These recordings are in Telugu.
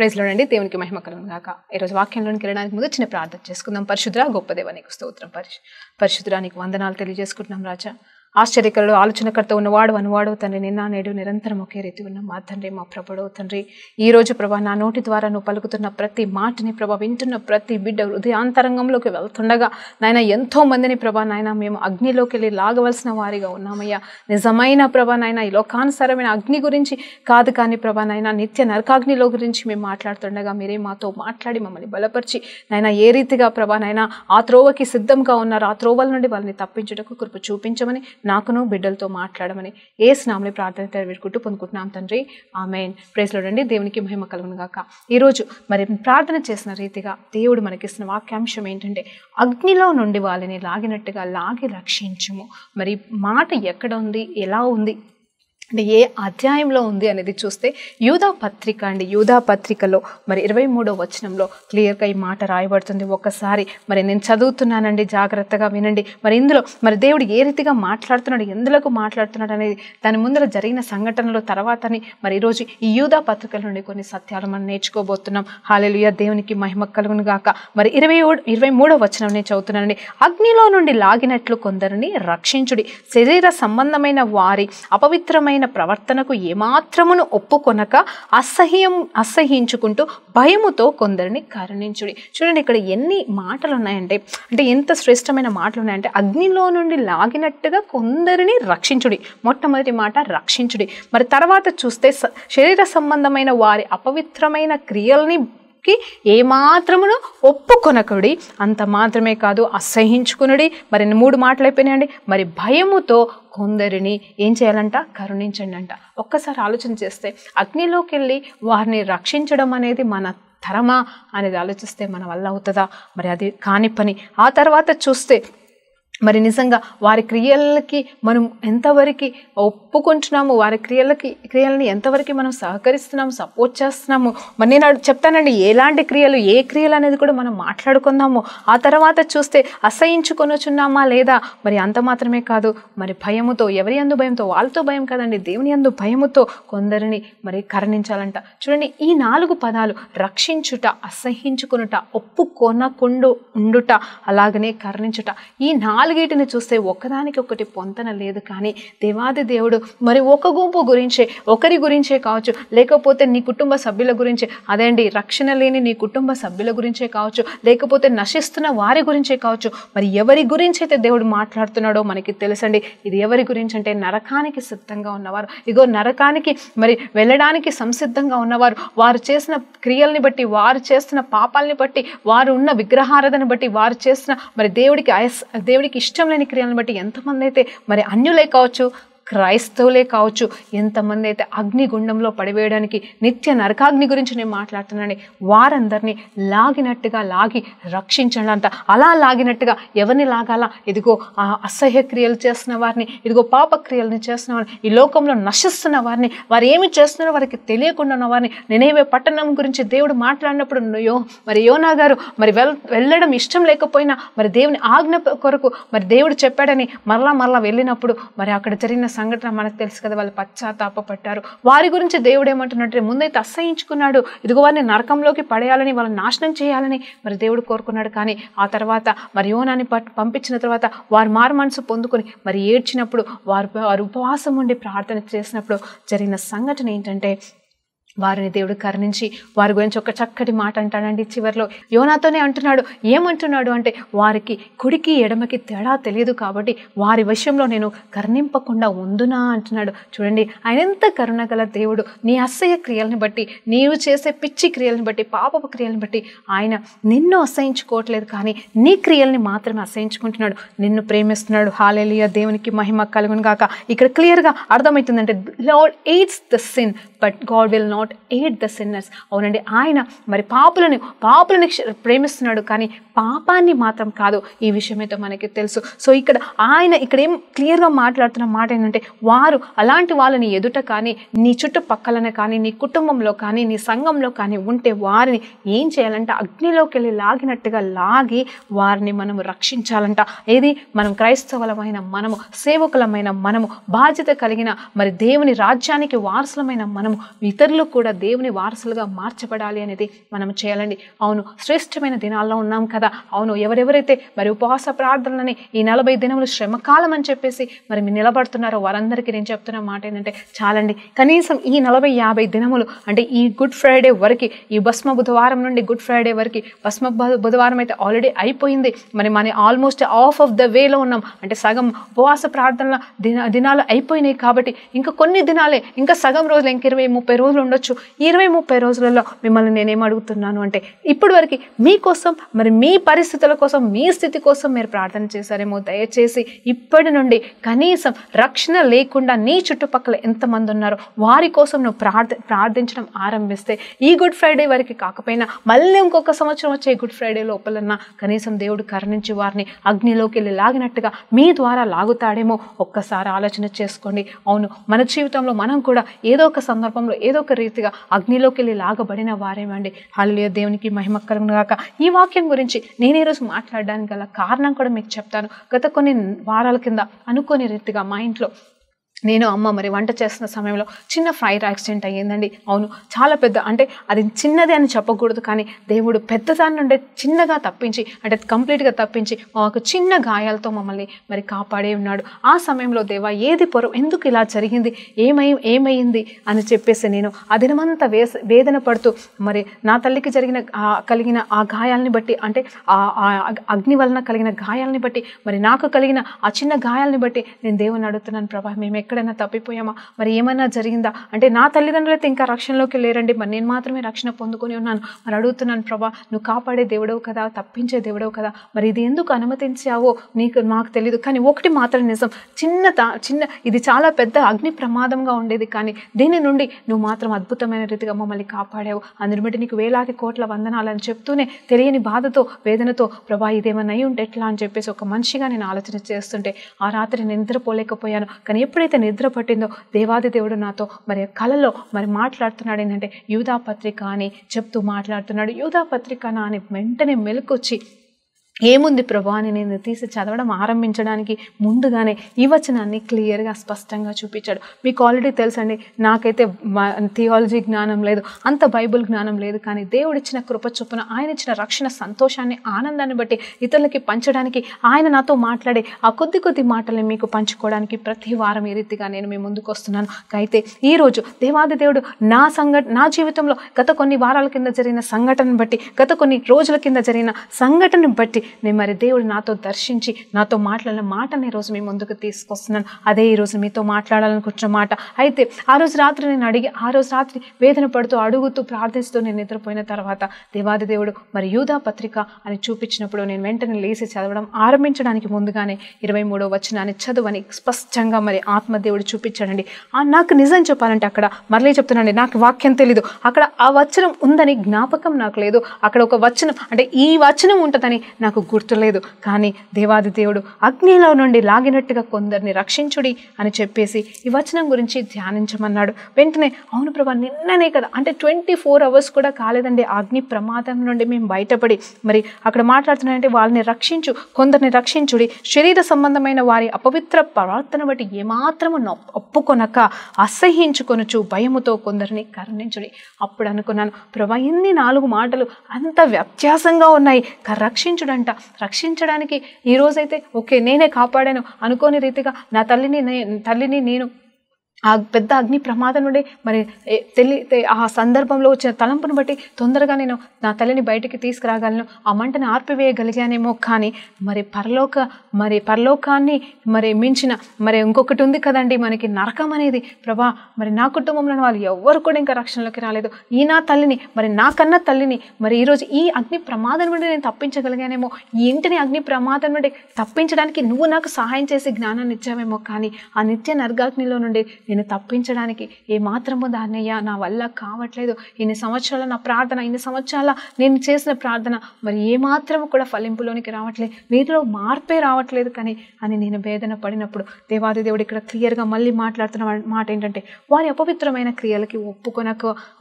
ప్రైజ్ లార్డ్ అండి. దేవునికి మహిమ కలుగును గాక. ఈరోజు వాక్యంలోనికి వెళ్ళడానికి ముందు చిన్న ప్రార్థన చేసుకుందాం. పరిశుద్ధుడా గొప్ప దేవా నీకు స్తోత్రం. పరిశుద్ధుడా నీకు వందనాలు తెలియజేసుకుంటున్నాం రాజా. ఆశ్చర్యకరుడు ఆలోచనకర్త ఉన్నవాడు అనువాడు తండ్రి, నిన్న నేడు నిరంతరం ఒకే రీతి ఉన్న మా తండ్రి, మా ప్రభుడు తండ్రి, ఈ రోజు ప్రభా నా నోటి ద్వారా నువ్వు పలుకుతున్న ప్రతి మాటని ప్రభా వింటున్న ప్రతి బిడ్డ హృదయాంతరంగంలోకి వెళ్తుండగా నాయన ఎంతో మందిని ప్రభా నాయన మేము అగ్నిలోకి వెళ్ళి లాగవలసిన వారిగా ఉన్నామయ్యా. నిజమైన ప్రభా నాయన ఈ లోకానుసారమైన అగ్ని గురించి కాదు కానీ ప్రభా నాయన నిత్య నరకాగ్నిలో గురించి మేము మాట్లాడుతుండగా మీరే మాతో మాట్లాడి మమ్మల్ని బలపరిచి నాయన ఏ రీతిగా ప్రభా నాయన ఆ త్రోవకి సిద్ధంగా ఉన్నారు, ఆ త్రోవల నుండి వాళ్ళని తప్పించుటకు కృప చూపించమని నాకును బిడ్డలతో మాట్లాడమని యేసు నామములో ప్రార్థన వేడుకుంటూ పొందుకుంటున్నాం తండ్రి. ఆమేన్. ప్రైజ్ లార్డ్ అండి. దేవునికి మహిమ కలుగును గాక. ఈరోజు మరి ప్రార్థన చేసిన రీతిగా దేవుడు మనకిస్తున్న వాక్యాంశం ఏంటంటే, అగ్నిలో నుండి వాళ్ళని లాగినట్టుగా లాగి రక్షించుము. మరి మాట ఎక్కడ ఉంది, ఎలా ఉంది అంటే ఏ అధ్యాయంలో ఉంది అనేది చూస్తే యూదా పత్రిక అండి. యూదా పత్రికలో మరి 23వ వచనంలో క్లియర్గా ఈ మాట రాయబడుతుంది. ఒక్కసారి మరి నేను చదువుతున్నానండి, జాగ్రత్తగా వినండి. మరి ఇందులో మరి దేవుడు ఏ రీతిగా మాట్లాడుతున్నాడు, ఎందులకు మాట్లాడుతున్నాడు అనేది దాని ముందర జరిగిన సంఘటనలో తర్వాతని మరి ఈరోజు ఈ యూదా పత్రికల నుండి కొన్ని సత్యాలు మనం నేర్చుకోబోతున్నాం. హల్లెలూయా, దేవునికి మహిమ కలుగును గాక. మరి 23వ వచనం నేను చదువుతున్నానండి. అగ్నిలో నుండి లాగినట్లు కొందరిని రక్షించుడి, శరీర సంబంధమైన వారి అపవిత్రమైన ప్రవర్తనకు ఏమాత్రమును ఒప్పుకొనక అసహ్యించుకుంటూ భయముతో కొందరిని కరుణించుడి. చూడండి ఇక్కడ ఎన్ని మాటలు ఉన్నాయంటే, అంటే ఎంత శ్రేష్టమైన మాటలు ఉన్నాయంటే, అగ్నిలో నుండి లాగినట్టుగా కొందరిని రక్షించుడి. మొట్టమొదటి మాట రక్షించుడి. మరి తర్వాత చూస్తే శరీర సంబంధమైన వారి అపవిత్రమైన క్రియల్ని ఏమాత్రమును ఒప్పుకొనకుడి, అంత మాత్రమే కాదు అసహించుకునుడి. మరి 3 మాటలు అయిపోయినాయండి. మరి భయముతో కొందరిని ఏం చేయాలంట, కరుణించండి అంట. ఒక్కసారి ఆలోచన చేస్తే అగ్నిలోకి వెళ్ళి వారిని రక్షించడం అనేది మన తరమా అనేది ఆలోచిస్తే మన వల్ల అవుతుందా? మరి అది కాని పని. ఆ తర్వాత చూస్తే మరి నిజంగా వారి క్రియలకి మనం ఎంతవరకు ఒప్పుకుంటున్నాము, వారి క్రియలని ఎంతవరకు మనం సహకరిస్తున్నాము, సపోర్ట్ చేస్తున్నాము. మరి నేను చెప్తానండి, ఎలాంటి క్రియలు, ఏ క్రియలు అనేది కూడా మనం మాట్లాడుకుందాము. ఆ తర్వాత చూస్తే అసహించుకొనుచున్నామా లేదా, మరి అంత మాత్రమే కాదు మరి భయముతో, ఎవరి యందు భయంతో, వాళ్ళతో భయం కాదండి, దేవుని యందు భయముతో కొందరిని మరి కరుణించాలంట. చూడండి ఈ 4 పదాలు, రక్షించుట, అసహించుకొనుట, ఒప్పుకొనకుండా ఉండుట, అలాగనే కరుణించుట. ఈ 4 చూస్తే ఒకదానికి ఒకటి పొంతన లేదు. కానీ దేవాది దేవుడు మరి ఒక గుంపు గురించే, ఒకరి గురించే కావచ్చు, లేకపోతే నీ కుటుంబ సభ్యుల గురించే, అదేండి రక్షణ లేని నీ కుటుంబ సభ్యుల గురించే కావచ్చు, లేకపోతే నశిస్తున్న వారి గురించే కావచ్చు, మరి ఎవరి గురించి అయితే దేవుడు మాట్లాడుతున్నాడో మనకి తెలుసండి. ఇది ఎవరి గురించి అంటే నరకానికి సిద్ధంగా ఉన్నవారు, ఇగో నరకానికి మరి వెళ్ళడానికి సంసిద్ధంగా ఉన్నవారు, వారు చేసిన క్రియల్ని బట్టి, వారు చేస్తున్న పాపాలని బట్టి, వారు ఉన్న విగ్రహారాధన బట్టి, వారు చేస్తున్న మరి దేవుడికి ఇష్టం లేని క్రియలను బట్టి ఎంతమంది అయితే మరి అన్యులే కావచ్చు, క్రైస్తవులే కావచ్చు, ఎంతమంది అయితే అగ్నిగుండంలో పడివేయడానికి నిత్య నరకాగ్ని గురించి నేను మాట్లాడుతున్నాను. వారందరినీ లాగినట్టుగా లాగి రక్షించండి అంట. అలా లాగినట్టుగా ఎవరిని లాగాలా? ఇదిగో ఆ అసహ్య క్రియలు చేస్తున్న వారిని, ఇదిగో పాప క్రియలను చేస్తున్న వారిని, ఈ లోకంలో నశిస్తున్న వారిని, వారు ఏమి చేస్తున్నారో వారికి తెలియకుండా ఉన్న వారిని. నినెవె పట్టణం గురించి దేవుడు మాట్లాడినప్పుడు మరి యోనా గారు మరి వెళ్ళడం ఇష్టం లేకపోయినా మరి దేవుని ఆజ్ఞ కొరకు మరి దేవుడు చెప్పాడని మరలా వెళ్ళినప్పుడు మరి అక్కడ జరిగిన సంఘటన మనకు తెలుసు కదా. వాళ్ళు పశ్చాత్తాపపడ్డారు. వారి గురించి దేవుడు ఏమంటున్నట్టు, ముందైతే అసహించుకున్నాడు, ఇదిగో వారిని నరకంలోకి పడేయాలని, వాళ్ళని నాశనం చేయాలని మరి దేవుడు కోరుకున్నాడు. కానీ ఆ తర్వాత మరి యోనాని పంపించిన తర్వాత వారు మారు మనసు పొందుకొని మరి ఏడ్చినప్పుడు, వారు ఉపవాసం ఉండి ప్రార్థన చేసినప్పుడు జరిగిన సంఘటన ఏంటంటే, వారిని దేవుడు కరుణించి వారి గురించి ఒక చక్కటి మాట అంటాడండి. చివరిలో యోనాతోనే అంటున్నాడు. ఏమంటున్నాడు అంటే, వారికి కుడికి ఎడమకి తేడా తెలియదు కాబట్టి వారి విషయంలో నేను కరుణింపకుండా ఉందునా అంటున్నాడు. చూడండి ఆయన ఎంత కరుణగల దేవుడు. నీ అసహ్య క్రియలను బట్టి, నీవు చేసే పిచ్చి క్రియలను బట్టి, పాపపు క్రియలను బట్టి ఆయన నిన్ను అసహించుకోవట్లేదు, కానీ నీ క్రియల్ని మాత్రమే అసహించుకుంటున్నాడు. నిన్ను ప్రేమిస్తున్నాడు. హల్లెలూయా, దేవునికి మహిమ కలుగును గాక. ఇక్కడ క్లియర్గా అర్థమవుతుందంటే, Lord hates the sin but God will not hate the sinners. అవునండి, ఆయన మరి పాపులని ప్రేమిస్తున్నాడు, కానీ పాపాన్ని మాత్రం కాదు. ఈ విషయం అయితే మనకి తెలుసు. సో ఇక్కడ ఏం క్లియర్గా మాట్లాడుతున్న మాట ఏంటంటే, వారు అలాంటి వాళ్ళని ఎదుట కానీ, నీ చుట్టుపక్కలనే కానీ, నీ కుటుంబంలో కానీ, నీ సంఘంలో కానీ ఉంటే వారిని ఏం చేయాలంటే, అగ్నిలోకి వెళ్ళి లాగినట్టుగా లాగి వారిని మనము రక్షించాలంట. ఏది మనం క్రైస్తవులమైన మనము, సేవకులమైన మనము, బాధ్యత కలిగిన మరి దేవుని రాజ్యానికి వారసులమైన మనము ఇతరులకు కూడా దేవుని వారసులుగా మార్చబడాలి అనేది మనం చేయాలండి. అవును, శ్రేష్టమైన దినాల్లో ఉన్నాం కదా. అవును, ఎవరెవరైతే మరి ఉపవాస ప్రార్థనలని ఈ 40 దినములు శ్రమకాలం అని చెప్పేసి మరి మీరు నిలబడుతున్నారో వారందరికీ నేను చెప్తున్న మాట ఏంటంటే చాలండి. కనీసం ఈ 40-50 దినములు అంటే ఈ గుడ్ ఫ్రైడే వరకు, ఈ భస్మ బుధవారం నుండి గుడ్ ఫ్రైడే వరకు, భస్మ బుధవారం అయితే ఆల్రెడీ అయిపోయింది. మరి మన ఆల్మోస్ట్ ఆఫ్ ఆఫ్ ద వేలో ఉన్నాం. అంటే సగం ఉపవాస ప్రార్థనల దినాలు అయిపోయినాయి. కాబట్టి ఇంకా కొన్ని దినాలే, ఇంకా సగం రోజులు, ఇంక 20-30 రోజులు ఉండొచ్చు. 20-30 రోజులలో మిమ్మల్ని నేనేం అడుగుతున్నాను అంటే ఇప్పటి వరకు మీకోసం, మరి మీ పరిస్థితుల కోసం, మీ స్థితి కోసం మీరు ప్రార్థన చేశారేమో. దయచేసి ఇప్పటి నుండి కనీసం రక్షణ లేకుండా నీ చుట్టుపక్కల ఎంతమంది ఉన్నారో వారి కోసం నువ్వు ప్రార్థించడం ఆరంభిస్తే ఈ గుడ్ ఫ్రైడే వరకు కాకపోయినా మళ్ళీ ఇంకొక సంవత్సరం వచ్చే గుడ్ ఫ్రైడే లోపలన్నా కనీసం దేవుడు కరుణించి వారిని అగ్నిలోకి వెళ్ళి లాగినట్టుగా మీ ద్వారా లాగుతాడేమో. ఒక్కసారి ఆలోచన చేసుకోండి. అవును, మన జీవితంలో మనం కూడా ఏదో ఒక సందర్భంలో ఏదో ఒక రీతిగా అగ్నిలోకి వెళ్ళి లాగబడిన వారేమండి. హల్లెలూయా, దేవునికి మహిమ కలుగును గాక. ఈ వాక్యం గురించి నేను ఈరోజు మాట్లాడడానికి గల కారణం కూడా మీకు చెప్తాను. గత కొన్ని వారాల కింద అనుకోని రీతిగా మా ఇంట్లో నేను అమ్మ మరి వంట చేస్తున్న సమయంలో చిన్న ఫైర్ యాక్సిడెంట్ అయ్యిందండి. అవును, చాలా పెద్ద, అంటే అది చిన్నదే అని చెప్పకూడదు, కానీ దేవుడు పెద్దదాని నుండి చిన్నగా తప్పించి, అంటే కంప్లీట్గా తప్పించి మాకు చిన్న గాయాలతో మమ్మల్ని మరి కాపాడే ఉన్నాడు. ఆ సమయంలో దేవా ఏది ఎందుకు ఇలా జరిగింది, ఏమైంది అని చెప్పేసి నేను ఆ దినమంతా వేదన పడుతూ మరి నా తల్లికి కలిగిన ఆ గాయాలని బట్టి, అంటే ఆ అగ్ని వలన కలిగిన గాయాలని బట్టి, మరి నాకు కలిగిన ఆ చిన్న గాయాలని బట్టి నేను దేవుని అడుగుతున్నాను, ప్రభా మేము ఎక్కడైనా తప్పిపోయామా, మరి ఏమైనా జరిగిందా, అంటే నా తల్లిదండ్రులు అయితే ఇంకా రక్షణలోకి లేరండి, మరి నేను మాత్రమే రక్షణ పొందుకొని ఉన్నాను. మరి అడుగుతున్నాను, ప్రభా నువ్వు కాపాడే దేవుడవు కదా, తప్పించే దేవుడవు కదా, మరి ఇది ఎందుకు అనుమతించావో నాకు తెలియదు. కానీ ఒకటి మాత్రం నిజం, చిన్న ఇది చాలా పెద్ద అగ్ని ప్రమాదంగా ఉండేది, కానీ దీని నుండి నువ్వు మాత్రం అద్భుతమైన రీతిగా మమ్మల్ని కాపాడావు. అందుని బట్టి నీకు వేలాది కోట్ల వందనాలని చెప్తూనే తెలియని బాధతో, వేదనతో, ప్రభా ఇదేమన్నా అయి ఉంటే ఎట్లా అని చెప్పేసి ఒక మనిషిగా నేను ఆలోచన చేస్తుంటే ఆ రాత్రి నేను నిద్రపోలేకపోయాను. కానీ ఎప్పుడైతే నిద్ర పట్టిందో దేవాది దేవుడు నాతో మరి కలలో మరి మాట్లాడుతున్నాడు. ఏంటంటే యూదా పత్రిక అని చెప్తూ మాట్లాడుతున్నాడు. యూదా పత్రిక అని వెంటనే మెలకొచ్చి ఏముంది ప్రభా అని నేను తీసి చదవడం ఆరంభించడానికి ముందుగానే ఈ వచనాన్ని క్లియర్గా స్పష్టంగా చూపించాడు. మీకు ఆల్రెడీ తెలుసండి, నాకైతే థియాలజీ జ్ఞానం లేదు, అంత బైబుల్ జ్ఞానం లేదు, కానీ దేవుడిచ్చిన కృప చొప్పున ఆయన ఇచ్చిన రక్షణ సంతోషాన్ని, ఆనందాన్ని బట్టి ఇతరులకి పంచడానికి ఆయన నాతో మాట్లాడే ఆ కొద్ది మాటల్ని మీకు పంచుకోవడానికి ప్రతి వారం ఈ రీతిగా నేను మీ ముందుకు వస్తున్నాను. అయితే ఈరోజు దేవాది దేవుడు నా జీవితంలో గత కొన్ని వారాల కింద జరిగిన సంఘటన బట్టి, గత కొన్ని రోజుల కింద జరిగిన సంఘటన బట్టి నేను మరి దేవుడు నాతో దర్శించి నాతో మాట్లాడిన మాటని ఈరోజు మీ ముందుకు తీసుకొస్తున్నాను. అదే ఈరోజు మీతో మాట్లాడాలనుకుంటున్న మాట. అయితే ఆ రోజు రాత్రి నేను అడిగి, ఆ రోజు రాత్రి వేదన పడుతూ అడుగుతూ ప్రార్థిస్తూ నేను నిద్రపోయిన తర్వాత దేవాది దేవుడు మరి యూదా పత్రిక అని చూపించినప్పుడు నేను వెంటనే లేచి చదవడం ఆరంభించడానికి ముందుగానే 23వ వచనాన్ని చదువని స్పష్టంగా మరి ఆత్మదేవుడు చూపించాడండి. నాకు నిజం చెప్పాలంటే అక్కడ మరలే చెప్తున్నానండి, నాకు వాక్యం తెలీదు, అక్కడ ఆ వచనం ఉందని జ్ఞాపకం నాకు లేదు. అక్కడ ఒక వచనం, అంటే ఈ వచనం ఉంటుందని నాకు గుర్తులేదు. కానీ దేవాది దేవుడు అగ్నిలో నుండి లాగినట్టుగా కొందరిని రక్షించుడి అని చెప్పేసి ఈ వచనం గురించి ధ్యానించమన్నాడు. వెంటనే అవును ప్రభా నిన్ననే కదా, అంటే 24 hours కూడా కాలేదండి అగ్ని ప్రమాదం నుండి మేము బయటపడి, మరి అక్కడ మాట్లాడుతున్నాయంటే వాళ్ళని రక్షించు, కొందరిని రక్షించుడి, శరీర సంబంధమైన వారి అపవిత్ర ప్రవర్తన బట్టి ఏమాత్రము ఒప్పుకొనక అసహ్యించుకొనుచు భయముతో కొందరిని కరుణించుడి. అప్పుడు అనుకున్నాను, ప్రభా ఇన్ని 4 మాటలు అంత వ్యత్యాసంగా ఉన్నాయి. రక్షించుడంట, రక్షించడానికి ఈరోజైతే ఓకే నేనే కాపాడాను అనుకోని రీతిగా నా తల్లిని నేను ఆ పెద్ద అగ్ని ప్రమాదం నుండి మరి ఆ సందర్భంలో వచ్చిన తలంపును బట్టి తొందరగా నేను నా తల్లిని బయటికి తీసుకురాగలను, ఆ మంటను ఆర్పివేయగలిగానేమో. కానీ మరి పరలోకాన్ని మరి మించిన మరి ఇంకొకటి ఉంది కదండి మనకి, నరకం అనేది. ప్రభా మరి నా కుటుంబంలో వాళ్ళు ఎవ్వరు కూడా ఇంకా రక్షణలోకి రాలేదు, ఈ నా తల్లిని మరి నాకన్నా తల్లిని మరి ఈరోజు ఈ అగ్ని ప్రమాదం నుండి నేను తప్పించగలిగానేమో, ఈ ఇంటిని అగ్ని ప్రమాదం నుండి తప్పించడానికి నువ్వు నాకు సహాయం చేసి జ్ఞానాన్ని ఇచ్చావేమో. కానీ ఆ నిత్య నరకాగ్నిలో నుండి నేను తప్పించడానికి ఏమాత్రమో దాన్నయ్యా నా వల్ల కావట్లేదు. ఇన్ని సంవత్సరాల నా ప్రార్థన, ఇన్ని సంవత్సరాల నేను చేసిన ప్రార్థన మరి ఏమాత్రము కూడా ఫలింపులోనికి రావట్లేదు, వీరిలో మార్పే రావట్లేదు అని నేను వేదన పడినప్పుడు దేవాది దేవుడు ఇక్కడ క్లియర్గా మళ్ళీ మాట్లాడుతున్న మాట ఏంటంటే, వారి అపవిత్రమైన క్రియలకి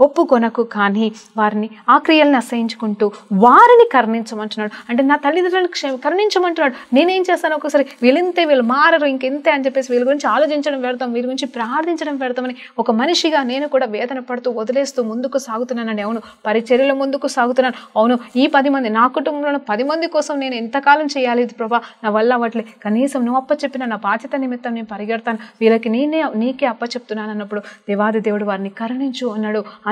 ఒప్పుకొనకు కానీ వారిని ఆ క్రియలను అసహించుకుంటూ వారిని కరుణించమంటున్నాడు. అంటే నా తల్లిదండ్రులను కరుణించమంటున్నాడు. నేనేం చేస్తాను, ఒకసారి వీళ్ళు మారరు ఇంకెంతే అని చెప్పేసి వీళ్ళ గురించి ఆలోచించడం పెడతాం, వీళ్ళ గురించి ప్రార్థించడం పెడతామని ఒక మనిషిగా నేను కూడా వేదన పడుతూ వదిలేస్తూ ముందుకు సాగుతున్నానండి. అవును, పరిచర్యలో ముందుకు సాగుతున్నాను. అవును, ఈ 10 మంది నా కుటుంబంలో 10 మంది కోసం నేను ఎంతకాలం చేయాలి ఇది ప్రభా, నా వల్ల అవ్వట్లే, కనీసం నువ్వు అప్పచెప్పిన నా బాధ్యత నిమిత్తం నేను పరిగెడతాను, వీళ్ళకి నీకే అప్పచెప్తున్నాను అన్నప్పుడు దేవాది దేవుడు వారిని కరుణించు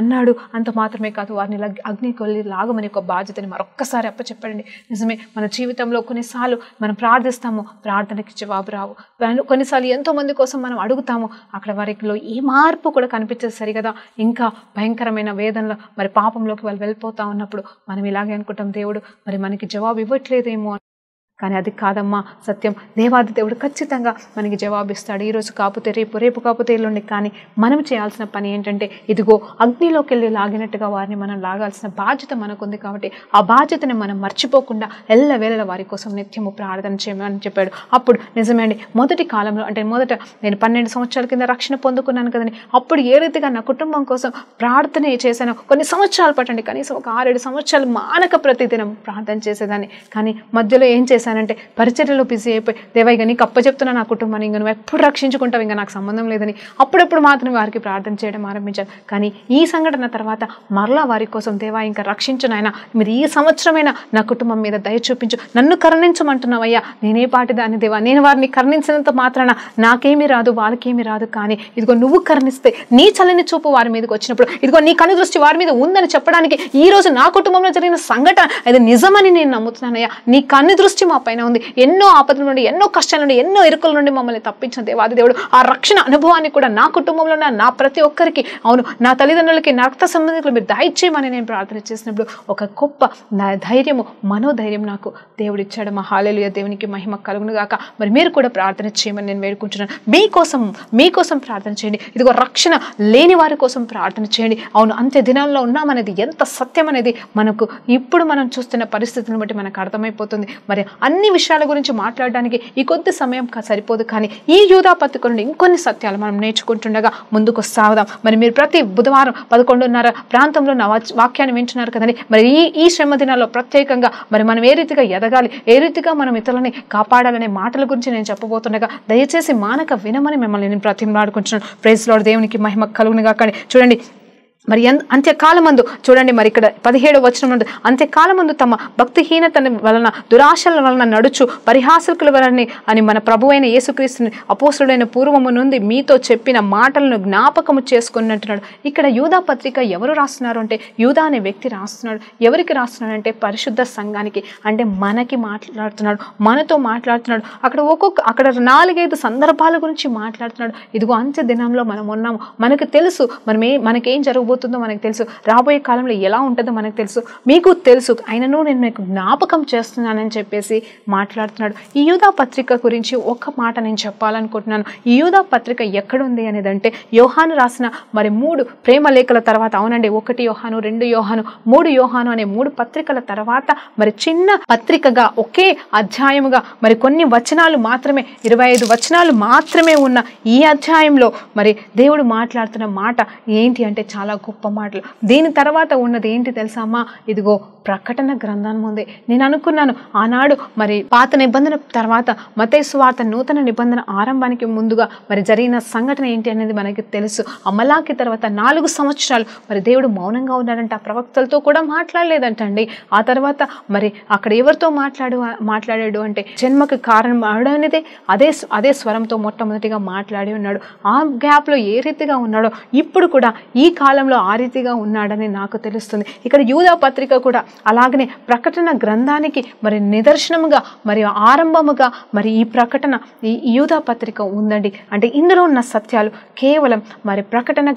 అన్నాడు. అంత మాత్రమే కాదు, వారిని అగ్నికి వెళ్ళి లాగమని ఒక బాధ్యతని మరొక్కసారి అప్పచెప్పండి. నిజమే, మన జీవితంలో కొన్నిసార్లు మనం ప్రార్థిస్తాము, ప్రార్థనకి జవాబు రావు. కొన్నిసార్లు ఎంతో మంది కోసం మనం అడుగుతాము, అక్కడ వారిలో ఏ మార్పు కూడా కనిపించదు సరిగదా, ఇంకా భయంకరమైన వేదనలో మరి పాపంలోకి వాళ్ళు వెళ్ళిపోతా ఉన్నప్పుడు మనం ఇలాగే అనుకుంటాం, దేవుడు మరి మనకి జవాబు ఇవ్వట్లేదేమో. కానీ అది కాదమ్మా సత్యం. దేవాది దేవుడు ఖచ్చితంగా మనకి జవాబిస్తాడు. ఈరోజు కాకపోతే రేపు కాకపోతే ఎల్లుండి. కానీ మనం చేయాల్సిన పని ఏంటంటే, ఇదిగో అగ్నిలోకి వెళ్ళి లాగినట్టుగా వారిని మనం లాగాల్సిన బాధ్యత మనకుంది. కాబట్టి ఆ బాధ్యతని మనం మర్చిపోకుండా ఎల్లవేళలా వారి కోసం నిత్యము ప్రార్థన చేయమని చెప్పాడు. అప్పుడు నిజమే అండి, మొదటి కాలంలో అంటే మొదట నేను 12 సంవత్సరాల కింద రక్షణ పొందుకున్నాను కదండి, అప్పుడు ఏ రీతిగా నా కుటుంబం కోసం ప్రార్థన చేశాను, కొన్ని సంవత్సరాలు పట్టండి, కనీసం ఒక 6-7 సంవత్సరాలు మానక ప్రతిదినం ప్రార్థన చేసేదాన్ని. కానీ మధ్యలో ఏం చేశానంటే పరిచర్యలో బిజీ అయిపోయి, దేవా ఇక నీకు అప్పచెప్తున్నా నా కుటుంబాన్ని, ఇంకా నువ్వు ఎప్పుడు రక్షించుకుంటావు, ఇంకా నాకు సంబంధం లేదని అప్పుడప్పుడు మాత్రమే వారికి ప్రార్థన చేయడం ఆరంభించాను. కానీ ఈ సంఘటన తర్వాత మరలా వారి కోసం, దేవా ఇంకా రక్షించు నాయన, మీరు ఈ సంవత్సరమైనా నా కుటుంబం మీద దయ చూపించు, నన్ను కరుణించమంటున్నావయ్యా, నేనే పాటిదాన్ని దేవా, నేను వారిని కరుణించినంత మాత్రాన నాకేమీ రాదు, వాళ్ళకేమీ రాదు, కానీ ఇదిగో నువ్వు కరుణిస్తే నీ చల్లని చూపు వారి మీదకి వచ్చినప్పుడు, ఇదిగో నీ కను దృష్టి వారి మీద ఉందని చెప్పడానికి ఈ రోజు నా కుటుంబంలో జరిగిన సంఘటన అది నిజమని నేను నమ్ముతున్నానయ్యా. నీ కన్ను దృష్టి మా పైన ఉంది. ఎన్నో ఆపదల నుండి, ఎన్నో కష్టాల నుండి, ఎన్నో ఇరుకుల నుండి మమ్మల్ని తప్పించిన దేవాది దేవుడు ఆ రక్షణ అనుభవాన్ని కూడా నా కుటుంబంలో నా ప్రతి ఒక్కరికి, అవును నా తల్లిదండ్రులకి, నా రక్త సంబంధికులు మీరు దయచేయమని నేను ప్రార్థన చేసినప్పుడు ఒక గొప్ప ధైర్యము, మనోధైర్యం నాకు దేవుడు ఇచ్చాడు. మా హల్లెలూయా, దేవునికి మహిమ కలుగును గాక. మరి మీరు కూడా ప్రార్థన చేయమని నేను వేడుకుంటున్నాను. మీకోసం ప్రార్థన చేయండి. ఇదిగో రక్షణ లేని వారి కోసం ప్రార్థన చేయండి. అవును, అంత్య దినాల్లో ఉన్నామనేది ఎంత సత్యం అనేది మనకు ఇప్పుడు మనం చూస్తున్న పరిస్థితులను బట్టి మనకు అర్థమైపోతుంది. మరి అన్ని విషయాల గురించి మాట్లాడడానికి ఈ కొద్ది సమయం సరిపోదు. కానీ ఈ యూదా పత్రిక నుండి ఇంకొన్ని సత్యాలు మనం నేర్చుకుంటుండగా ముందుకు సాగుదాం. మరి మీరు ప్రతి బుధవారం 11:30 ప్రాంతంలో నా వాక్యాన్ని వింటున్నారు కదండి. మరి ఈ శ్రమ దినాల్లో ప్రత్యేకంగా మరి మనం ఏ రీతిగా ఎదగాలి, ఏ రీతిగా మనం ఇతరులని కాపాడాలనే మాటల గురించి నేను చెప్పబోతుండగా దయచేసి మానక వినమని మిమ్మల్ని నేను ప్రతిమాడుకుంటున్నాను. ప్రైజ్ లార్డ్, దేవునికి మహిమ కలుగును గాక. చూడండి, మరి అంత్యకాలమందు చూడండి, మరి ఇక్కడ 17వ వచనం నుండి, అంత్యకాలమందు తమ భక్తిహీనత వలన, దురాశల వలన నడుచు పరిహాసకుల వలన అని మన ప్రభువైన యేసుక్రీస్తుని అపోస్తుడైన పూర్వము నుండి మీతో చెప్పిన మాటలను జ్ఞాపకము చేసుకున్నట్టున్నాడు. ఇక్కడ యూదా పత్రిక ఎవరు రాస్తున్నారు అంటే, యూదా అనే వ్యక్తి రాస్తున్నాడు. ఎవరికి రాస్తున్నాడు అంటే పరిశుద్ధ సంఘానికి, అంటే మనకి మాట్లాడుతున్నాడు, మనతో మాట్లాడుతున్నాడు. అక్కడ 4-5 సందర్భాల గురించి మాట్లాడుతున్నాడు. ఇదిగో అంత్య దినంలో మనం ఉన్నాము, మనకు తెలుసు మనకేం జరగబోతుందో మనకు తెలుసు, రాబోయే కాలంలో ఎలా ఉంటుందో మనకు తెలుసు, మీకు తెలుసు, అయినను నేను మీకు జ్ఞాపకం చేస్తున్నానని చెప్పేసి మాట్లాడుతున్నాడు. ఈ యూదా పత్రిక గురించి ఒక మాట నేను చెప్పాలనుకుంటున్నాను. ఈ యూదా పత్రిక ఎక్కడుంది అనేదంటే, యోహాను రాసిన మరి 3 ప్రేమ లేఖల తర్వాత, అవునండి 1 యోహాను, 2 యోహాను, 3 యోహాను అనే 3 పత్రికల తర్వాత మరి చిన్న పత్రికగా ఒకే అధ్యాయముగా మరి కొన్ని వచనాలు మాత్రమే, 25 వచనాలు మాత్రమే ఉన్న ఈ అధ్యాయంలో మరి దేవుడు మాట్లాడుతున్న మాట ఏంటి అంటే చాలా గొప్ప మాటలు. దీని తర్వాత ఉన్నది ఏంటి తెలుసా అమ్మా, ఇదిగో ప్రకటన గ్రంథం ఉంది. నేను అనుకున్నాను ఆనాడు మరి పాత నిబంధన తర్వాత మత్తయి సువార్త నూతన నిబంధన ఆరంభానికి ముందుగా మరి జరిగిన సంఘటన ఏంటి అనేది మనకి తెలుసు. మలాకి తర్వాత 4 సంవత్సరాలు మరి దేవుడు మౌనంగా ఉన్నాడంట, ప్రవక్తలతో కూడా మాట్లాడలేదంటండి. ఆ తర్వాత మరి అక్కడ ఎవరితో మాట్లాడాడు అంటే, జన్మకు కారణం అవడనేదే అదే స్వరంతో మొట్టమొదటిగా మాట్లాడి ఉన్నాడు. ఆ గ్యాప్లో ఏ రీతిగా ఉన్నాడో ఇప్పుడు కూడా ఈ కాలంలో ఆ రీతిగా ఉన్నాడని నాకు తెలుస్తుంది. ఇక్కడ యూదా పత్రిక కూడా అలాగనే ప్రకటన గ్రంథానికి మరి నిదర్శనముగా మరి ఆరంభముగా మరి ఈ ప్రకటన ఈ యూదా పత్రిక ఉందండి. అంటే ఇందులో ఉన్న సత్యాలు కేవలం మరి ప్రకటన